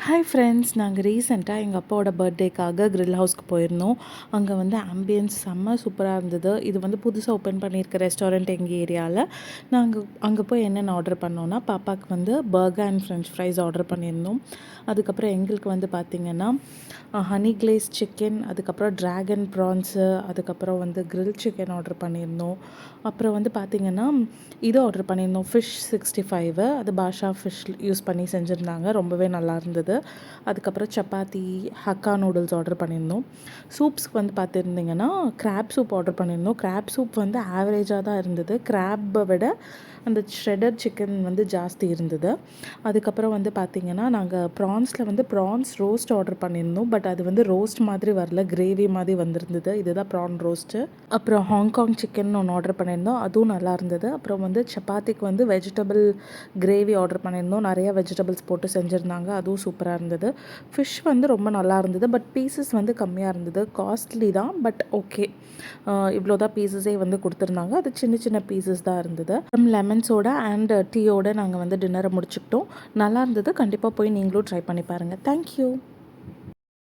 Hi friends, நாங்கள் ரீசெண்டாக எங்கள் அப்பாவோட பர்த்டேக்காக கிரில் ஹவுஸ்க்கு போயிருந்தோம். அங்கே வந்து ஆம்பியன்ஸ் செம்ம சூப்பராக இருந்தது. இது வந்து புதுசாக ஓப்பன் பண்ணியிருக்க ரெஸ்டாரண்ட் எங்கள் ஏரியாவில். நாங்கள் அங்கே போய் என்னென்ன ஆர்டர் பண்ணோன்னா, பாப்பாவுக்கு வந்து burger and french fries order பண்ணியிருந்தோம். அதுக்கப்புறம் எங்களுக்கு வந்து பார்த்திங்கன்னா ஹனி கிளேஸ் சிக்கன், அதுக்கப்புறம் ட்ராகன் ப்ரான்ஸு, அதுக்கப்புறம் வந்து கிரில் சிக்கன் ஆர்டர் பண்ணியிருந்தோம். அப்புறம் வந்து பார்த்திங்கன்னா இது ஆர்டர் பண்ணியிருந்தோம், ஃபிஷ் 65. அது பாஷா ஃபிஷ் யூஸ் பண்ணி செஞ்சுருந்தாங்க, ரொம்பவே நல்லா இருந்தது. அதுக்கப்புறம் சப்பாத்தி, ஹக்கா நூடுல்ஸ் ஆர்டர் பண்ணியிருந்தோம். சூப்ஸ்க்கு வந்து பார்த்துருந்திங்கன்னா கிராப் சூப் ஆர்டர் பண்ணியிருந்தோம். கிராப் சூப் வந்து ஆவரேஜாக தான் இருந்தது. கிராப்பை விட அந்த ஷ்ரெடர் சிக்கன் வந்து ஜாஸ்தி இருந்தது. அதுக்கப்புறம் வந்து பார்த்திங்கன்னா நாங்கள் ப்ரான்ஸில் வந்து ப்ரான்ஸ் ரோஸ்ட் ஆர்டர் பண்ணியிருந்தோம். பட் அது வந்து ரோஸ்ட் மாதிரி வரல, கிரேவி மாதிரி வந்திருந்தது. இதுதான் ப்ரான் ரோஸ்ட்டு. அப்புறம் ஹாங்காங் சிக்கன் ஒன்று ஆர்டர் பண்ணியிருந்தோம், அதுவும் நல்லா இருந்தது. அப்புறம் வந்து சப்பாத்திக்கு வந்து வெஜிடபிள் கிரேவி ஆர்டர் பண்ணியிருந்தோம். நிறையா வெஜிடபிள்ஸ் போட்டு செஞ்சுருந்தாங்க, அதுவும் சூப்பராக இருந்தது. ஃபிஷ் வந்து ரொம்ப நல்லா இருந்தது, பட் பீசஸ் வந்து கம்மியாக இருந்தது. காஸ்ட்லி தான், பட் ஓகே. இவ்வளோ தான் பீசஸே வந்து கொடுத்துருந்தாங்க. அது சின்ன சின்ன பீசஸ் தான் இருந்தது. லெமன் சோடா அண்ட் டீயோடு நாங்கள் வந்து டின்னரை முடிச்சுக்கிட்டோம். நல்லா இருந்தது. கண்டிப்பாக போய் நீங்களும் ட்ரை பண்ணி பாருங்கள். தேங்க்யூ.